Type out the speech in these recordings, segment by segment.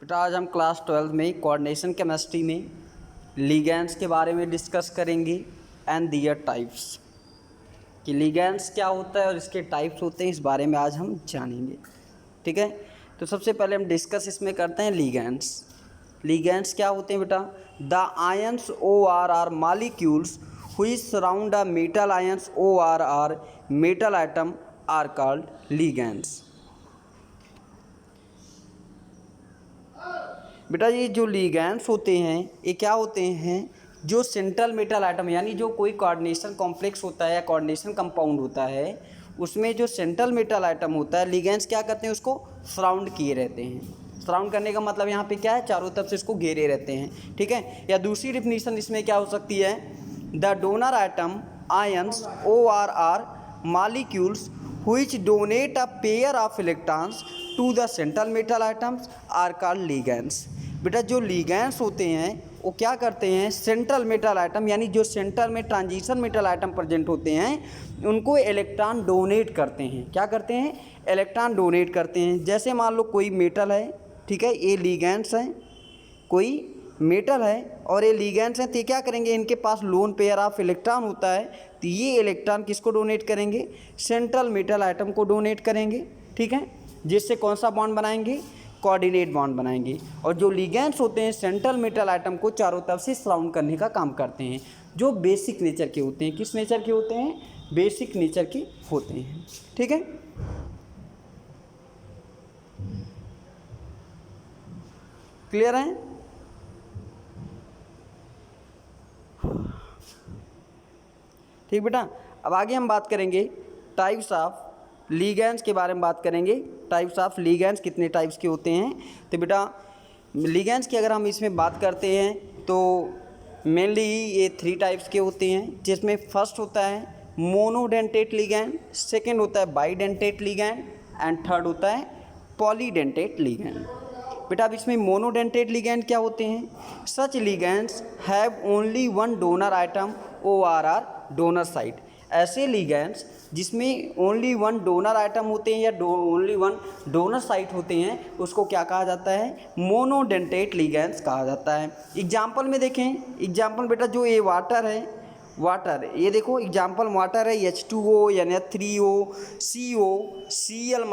बेटा आज हम क्लास 12 में कोऑर्डिनेशन केमिस्ट्री में लिगैंड्स के बारे में डिस्कस करेंगे एंड दियर टाइप्स कि लिगैंड्स क्या होता है और इसके टाइप्स होते हैं, इस बारे में आज हम जानेंगे। ठीक है, तो सबसे पहले हम डिस्कस इसमें करते हैं लिगैंड्स। लिगैंड्स क्या होते हैं बेटा? The ions OR molecules which surround a metal ions OR metal item are called ligands. बेटा ये जो लिगैंड्स होते हैं ये क्या होते हैं? जो सेंट्रल मेटल आइटम यानी जो कोई कोऑर्डिनेशन कॉम्प्लेक्स होता है या कोऑर्डिनेशन कंपाउंड होता है उसमें जो सेंट्रल मेटल आइटम होता है, लिगैंड्स क्या करते हैं? उसको सराउंड किए रहते हैं। सराउंड करने का मतलब यहाँ पे क्या है? चारों तरफ से इसको घेरे रहते हैं। ठीक है, या दूसरी डिफिनीशन इसमें क्या हो सकती है? The donor atom ions OR molecules which donate a pair of electrons to the central metal atoms are called ligands। बेटा जो लिगैंड्स होते हैं वो क्या करते हैं? सेंट्रल मेटल आइटम यानी जो सेंटर में ट्रांजिशन मेटल आइटम प्रेजेंट होते हैं उनको इलेक्ट्रॉन डोनेट करते हैं। क्या करते हैं? इलेक्ट्रॉन डोनेट करते हैं। जैसे मान लो कोई मेटल है, ठीक है, ये लिगैंड्स हैं, कोई मेटल है और ये लिगैंड्स हैं, तो क्या करेंगे? इनके पास लोन पेयर ऑफ इलेक्ट्रॉन होता है, तो ये इलेक्ट्रॉन किसको डोनेट करेंगे? सेंट्रल मेटल आइटम को डोनेट करेंगे। ठीक है, जिससे कौन सा बॉन्ड बनाएंगे? कोऑर्डिनेट बॉन्ड बनाएंगे। और जो लिगैंड्स होते हैं सेंट्रल मेटल आइटम को चारों तरफ से सराउंड करने का काम करते हैं, जो बेसिक नेचर के होते हैं। किस नेचर के होते हैं? बेसिक नेचर के होते हैं। ठीक है, क्लियर है? ठीक बेटा, अब आगे हम बात करेंगे टाइप्स ऑफ लिगैंड्स के बारे में बात करेंगे। टाइप्स ऑफ लिगैंड्स कितने टाइप्स के होते हैं? तो बेटा लिगैंड्स की अगर हम इसमें बात करते हैं तो मेनली ये 3 टाइप्स के होते हैं, जिसमें फर्स्ट होता है मोनोडेंटेट लिगैंड, सेकेंड होता है बाईडेंटेट लिगैंड एंड थर्ड होता है पॉलीडेंटेट लिगैंड। बेटा अब इसमें मोनोडेंटेट लिगैंड क्या होते हैं? Such ligands have only one donor item OR donor site. ऐसे लिगैंड्स जिसमें ओनली वन डोनर आइटम होते हैं या ओनली वन डोनर साइट होते हैं उसको क्या कहा जाता है? मोनोडेंटेट लिगैंड्स कहा जाता है। एग्जाम्पल में देखें, एग्जाम्पल बेटा जो ये वाटर है, वाटर ये देखो एग्जाम्पल वाटर है H2O NH3O CO Cl-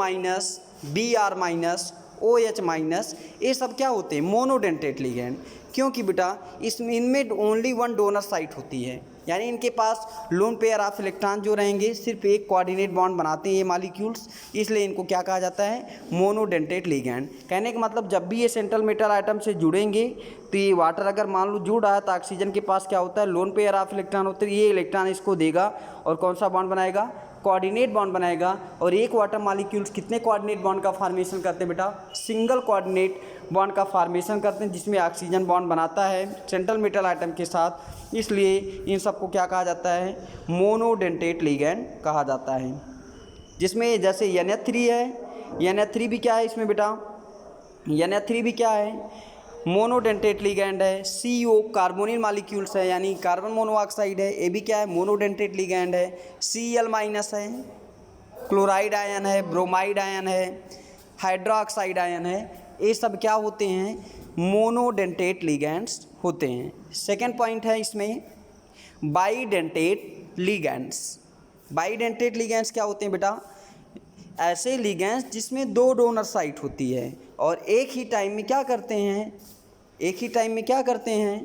Br- OH-, ये सब क्या होते हैं? Monodentate ligand. क्योंकि बेटा इनमें ओनली वन डोनर साइट होती है, यानी इनके पास लोन पेयर ऑफ इलेक्ट्रॉन जो रहेंगे सिर्फ एक कोऑर्डिनेट बॉन्ड बनाते हैं ये मॉलिक्यूल्स, इसलिए इनको क्या कहा जाता है? Monodentate ligand. कहने का मतलब जब भी ये सेंट्रल मेटल आइटम से जुड़ेंगे तो ये वाटर अगर मान लो जुड़ रहा है तो ऑक्सीजन के पास क्या होता है? लोन पेयर ऑफ इलेक्ट्रॉन होते हैं, ये इलेक्ट्रॉन इसको देगा और कौन सा बॉन्ड बनाएगा? कोऑर्डिनेट बॉन्ड बनाएगा। और एक वाटर मॉलिक्यूल्स कितने कोऑर्डिनेट बॉन्ड का फॉर्मेशन करते हैं बेटा? सिंगल कोऑर्डिनेट बॉन्ड का फॉर्मेशन करते हैं, जिसमें ऑक्सीजन बॉन्ड बनाता है सेंट्रल मेटल आइटम के साथ। इसलिए इन सबको क्या कहा जाता है? मोनोडेंटेट लिगैंड कहा जाता है। जिसमें जैसे NH3 है, NH3 भी क्या है इसमें बेटा? NH3 भी क्या है? मोनोडेंटेट लिगैंड है। CO कार्बोनिल मॉलिक्यूल्स है यानी कार्बन मोनोऑक्साइड है, ये भी क्या है? मोनोडेंटेट लिगैंड है। Cl- है, क्लोराइड आयन है, ब्रोमाइड आयन है, हाइड्रोक्साइड आयन है, ये सब क्या होते हैं? मोनोडेंटेट लिगैंड्स होते हैं। सेकेंड पॉइंट है इसमें बाईडेंटेट लिगैंड्स। बाईडेंटेट लिगैंड्स क्या होते हैं बेटा? ऐसे लिगैंड्स जिसमें 2 डोनर साइट होती है और एक ही टाइम में क्या करते हैं? एक ही टाइम में क्या करते हैं?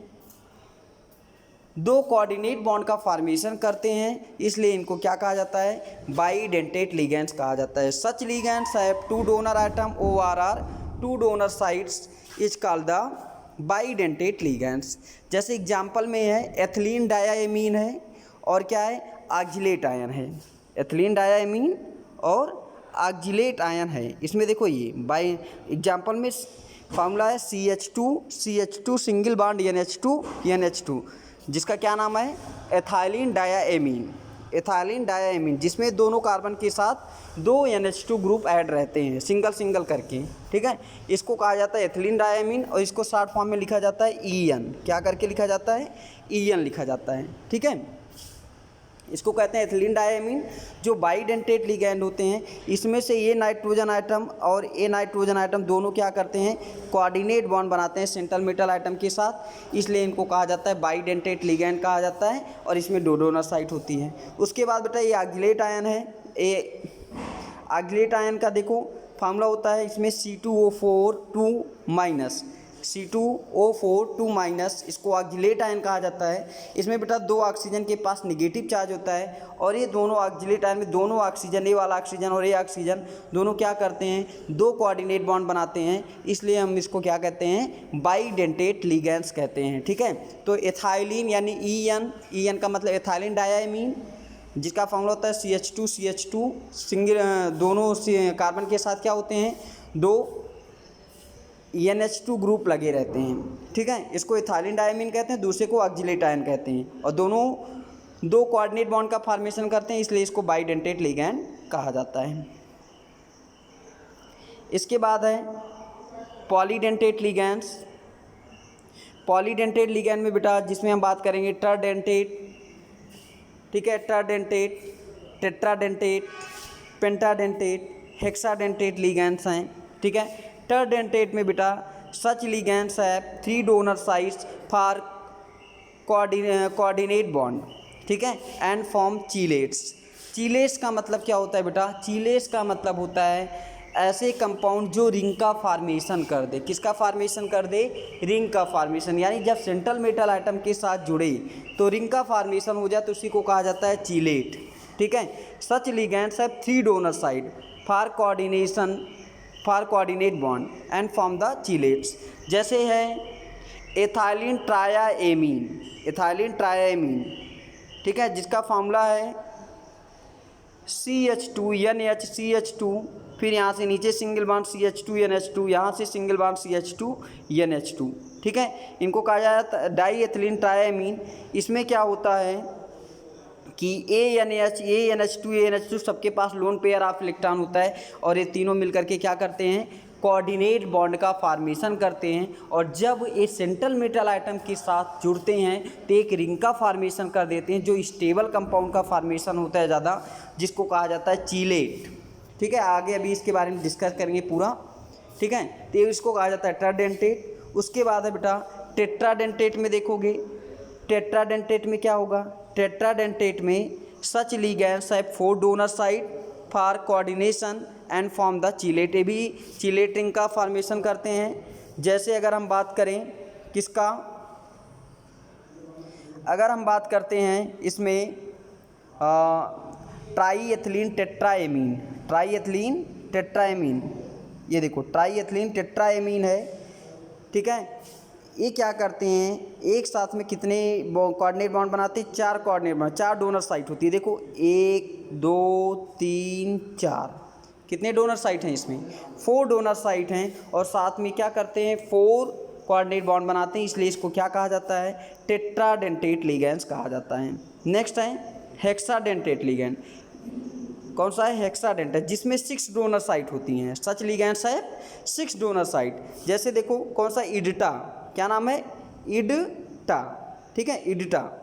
2 कोऑर्डिनेट बॉन्ड का फॉर्मेशन करते हैं, इसलिए इनको क्या कहा जाता है? बाईडेंटेट लिगैंड्स कहा जाता है। Such ligands have 2 donor item OR 2 donor sites is called the bidentate ligands. जैसे एग्जांपल में है एथिलीन डायामीन है और क्या है? ऑक्जिलेट आयन है। एथिलीन डायामीन और ऑक्जिलेट आयन है। इसमें देखो ये बाई एग्जांपल में फार्मूला है CH2 सिंगल बॉन्ड NH2 जिसका क्या नाम है? Ethylene diamine. एथाइलिन डायामीन जिसमें दोनों कार्बन के साथ 2 NH2 ग्रुप ऐड रहते हैं सिंगल करके। ठीक है, इसको कहा जाता है एथिलीन डायामीन और इसको शॉर्ट फॉर्म में लिखा जाता है EN। क्या करके लिखा जाता है? EN लिखा जाता है। ठीक है, इसको कहते हैं एथिलीन डायमीन। जो बाइडेंटेट लिगैंड होते हैं इसमें से ये नाइट्रोजन आइटम और ये नाइट्रोजन आइटम दोनों क्या करते हैं, कोऑर्डिनेट बॉन्ड बनाते हैं सेंट्रल मेटल आइटम के साथ, इसलिए इनको कहा जाता है बाइडेंटेट लिगैंड कहा जाता है। और इसमें दो डोनर साइट होती है। उसके बाद बेटा ये ऑक्जिलेट आयन है। ये ऑक्जिलेट आयन का देखो फार्मूला होता है, इसमें C2O4 2 माइनस, C2O4 2 माइनस, इसको ऑक्जिलेट आयन कहा जाता है। इसमें बेटा दो ऑक्सीजन के पास नेगेटिव चार्ज होता है और ये दोनों ऑक्जिलेट आयन में दोनों ऑक्सीजन, ये वाला ऑक्सीजन और ये ऑक्सीजन दोनों क्या करते हैं, दो कोऑर्डिनेट बॉन्ड बनाते हैं, इसलिए हम इसको क्या कहते हैं, बाइडेंटेट लिगैंड्स कहते हैं। ठीक है, तो एथाइलिन यानी EN का मतलब एथाइलिन डायमीन, जिसका फॉर्मूला होता है CH2 सिंगल, दोनों कार्बन के साथ क्या होते हैं, दो NH2 ग्रुप लगे रहते हैं। ठीक है, इसको एथाइलिन डायमीन कहते हैं, दूसरे को ऑक्जिलेट आयन कहते हैं, और दोनों दो कोऑर्डिनेट बॉन्ड का फॉर्मेशन करते हैं, इसलिए इसको बाइडेंटेट लिगैंड कहा जाता है। इसके बाद है पॉलीडेंटेट लिगैंड्स। पॉलीडेंटेट लिगैंड में बेटा जिसमें हम बात करेंगे टरडेंटेट, ठीक है, टरडेंटेट, टेट्राडेंटेट, पेंटाडेंटेट, हेक्साडेंटेट लिगैंड्स हैं। ठीक है, टरडेंटेट में बेटा सच लिगैंड्स है 3 donor sites for coordinate bond, ठीक है, एंड फॉर्म चीलेट्स। चीलेट्स का मतलब क्या होता है बेटा, चीलेट्स का मतलब होता है ऐसे कंपाउंड जो रिंग का फॉर्मेशन कर दे। किसका फॉर्मेशन कर दे, रिंग का फॉर्मेशन, यानी जब सेंट्रल मेटल आइटम के साथ जुड़े तो रिंग का फॉर्मेशन हो जाए तो उसी को कहा जाता है चीलेट। ठीक है, सच लिगैंड्स है 3 donor site for coordinate bond and form the chelates. जैसे है एथाइलिन ट्रायामीन, ठीक है, जिसका फॉर्मूला है CH2 NH, फिर यहाँ से नीचे सिंगल बॉन्ड CH2 NH2, यहाँ से सिंगल बॉन्ड CH2 NH2। ठीक है, इनको कहा जाता है डाई एथिलीन ट्रायामीन। इसमें क्या होता है कि ANH2 सबके पास लोन पेयर ऑफ इलेक्ट्रॉन होता है और ये तीनों मिलकर के क्या करते हैं, कोऑर्डिनेट बॉन्ड का फॉर्मेशन करते हैं, और जब ये सेंट्रल मेटल आइटम के साथ जुड़ते हैं तो एक रिंग का फॉर्मेशन कर देते हैं, जो स्टेबल कंपाउंड का फॉर्मेशन होता है ज़्यादा, जिसको कहा जाता है चीलेट। ठीक है, आगे अभी इसके बारे में डिस्कस करेंगे पूरा। ठीक है, तो इसको कहा जाता है टेट्राडेंटेट। उसके बाद है बेटा टेट्राडेंटेट में देखोगे, टेट्राडेंटेट में क्या होगा, टेट्राडेंटेट में सच लिगैंड्स है 4 donor site for coordination and form the चीलेट। ये भी चीलेट रिंग का फॉर्मेशन करते हैं। जैसे अगर हम बात करें किसका, अगर हम बात करते हैं इसमें ट्राईएथिलीन टेट्राएमीन, ये देखो ट्राईएथिलीन टेट्राएमीन है। ठीक है, ये क्या करते हैं, एक साथ में कितने कोऑर्डिनेट बॉन्ड बनाते हैं, 4 कोऑर्डिनेट बॉन्ड, 4 डोनर साइट होती है। देखो 1 2 3 4, कितने डोनर साइट हैं इसमें, 4 डोनर साइट हैं, और साथ में क्या करते हैं 4 कोऑर्डिनेट बॉन्ड बनाते हैं, इसलिए इसको क्या कहा जाता है, टेट्राडेंटेट लिगैंड्स कहा जाता है। नेक्स्ट है हेक्साडेंटेट लिगैंड। कौन सा है, हेक्साडेंटेट, जिसमें 6 डोनर साइट होती हैं। सच लिगैंड्स है 6 डोनर साइट। जैसे देखो कौन सा, इडटा, क्या नाम है, इडटा। ठीक है, इडटा,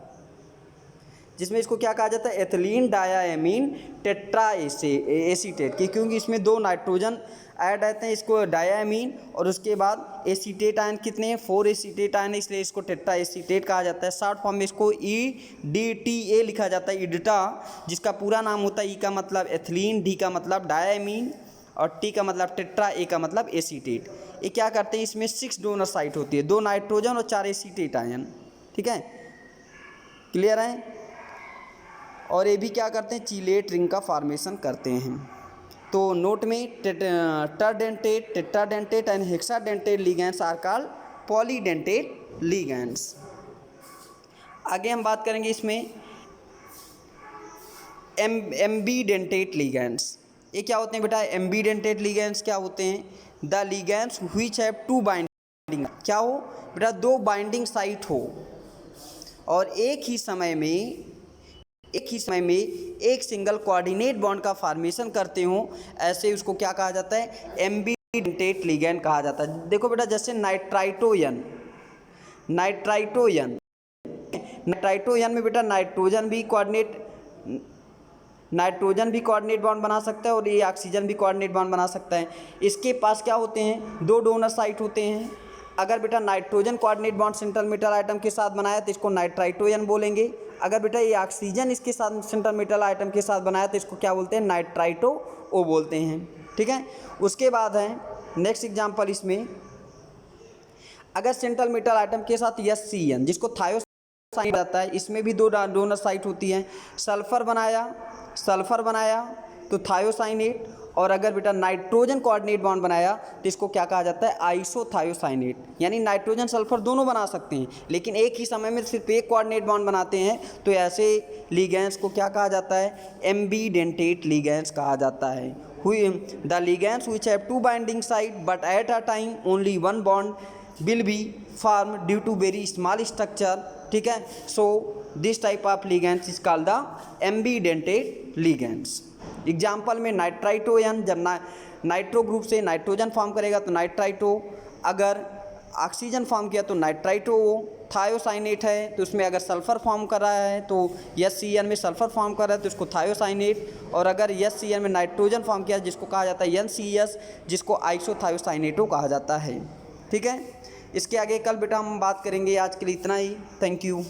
जिसमें इसको क्या कहा जाता है, एथिलीन डायामीन टेट्रा एसीटेट, क्योंकि इसमें 2 नाइट्रोजन ऐड रहते हैं, इसको डायामीन, और उसके बाद एसीटेट आयन कितने हैं, 4 एसीटेट आयन, इसलिए इसको टेट्रा एसीटेट कहा जाता है। शॉर्ट फॉर्म में इसको EDTA लिखा जाता है, इडटा, जिसका पूरा नाम होता है, E का मतलब एथिलीन, D का मतलब डायामीन, और T का मतलब टेट्रा, A का मतलब एसीटेट। ये क्या करते हैं, इसमें 6 डोनर साइट होती है, 2 नाइट्रोजन और 4 एसीटेट आयन। ठीक है, क्लियर है। और ये भी क्या करते हैं, चीलेट रिंग का फॉर्मेशन करते हैं। तो नोट में tridentate, tetradentate and hexadentate ligands are called polydentate ligands. आगे हम बात करेंगे इसमें एम्बीडेंटेट लिगैंड्स। ये क्या होते हैं बेटा, एम्बीडेंटेट लिगैंड्स क्या होते हैं, the ligands which have 2 binding, क्या हो बेटा, 2 बाइंडिंग साइट हो और एक ही समय में एक सिंगल कोऑर्डिनेट बॉन्ड का फॉर्मेशन करते हो, ऐसे उसको क्या कहा जाता है, एम्बीडेंटेट लिगैंड कहा जाता है। देखो बेटा जैसे नाइट्राइटोयन में बेटा नाइट्रोजन भी कोऑर्डिनेट नाइट्रोजन भी कोऑर्डिनेट बॉन्ड बना सकता है और ये ऑक्सीजन भी कोऑर्डिनेट बॉन्ड बना सकता है। इसके पास क्या होते हैं, 2 डोनर साइट होते हैं। अगर बेटा nitrogen coordinate bond central metal atom के साथ बनाया तो इसको नाइट्राइटोजन बोलेंगे। अगर बेटा ये ऑक्सीजन इसके साथ सेंट्रल मेटल आइटम के साथ बनाया तो इसको क्या बोलते हैं, नाइट्राइटो ओ बोलते हैं। ठीक है, उसके बाद है नेक्स्ट एग्जांपल इसमें, अगर सेंट्रल मेटल आइटम के साथ SCN जिसको थायोसाइन आता है, इसमें भी 2 डोनर साइट होती हैं। सल्फर बनाया तो थायोसाइनेट, और अगर बेटा नाइट्रोजन कोऑर्डिनेट बॉन्ड बनाया तो इसको क्या कहा जाता है, आइसोथायोसाइनेट। यानी नाइट्रोजन सल्फर दोनों बना सकते हैं, लेकिन एक ही समय में सिर्फ एक कोऑर्डिनेट बॉन्ड बनाते हैं, तो ऐसे लिगेंड्स को क्या कहा जाता है, एम्बीडेंटेट लिगेंड्स कहा जाता है। The ligands which have 2 binding site but at a time only 1 bond will be form due to very small structure. ठीक है, so this type of ligands is called the ambidentate ligands. Example में nitrite ion, जब nitro group से nitrogen form करेगा तो nitrito, अगर oxygen form किया तो नाइट्राइटो। थायोसाइनेट है तो उसमें अगर सल्फ़र फॉर्म कर रहा है तो SCN में सल्फ़र फॉर्म कर रहा है तो उसको थायोसाइनेट, और अगर SCN में नाइट्रोजन फॉर्म किया जिसको कहा जाता है NCS, जिसको आइसोथायोसाइनेटो कहा जाता है। ठीक है, इसके आगे कल बेटा हम बात करेंगे। आज के लिए इतना ही, थैंक यू।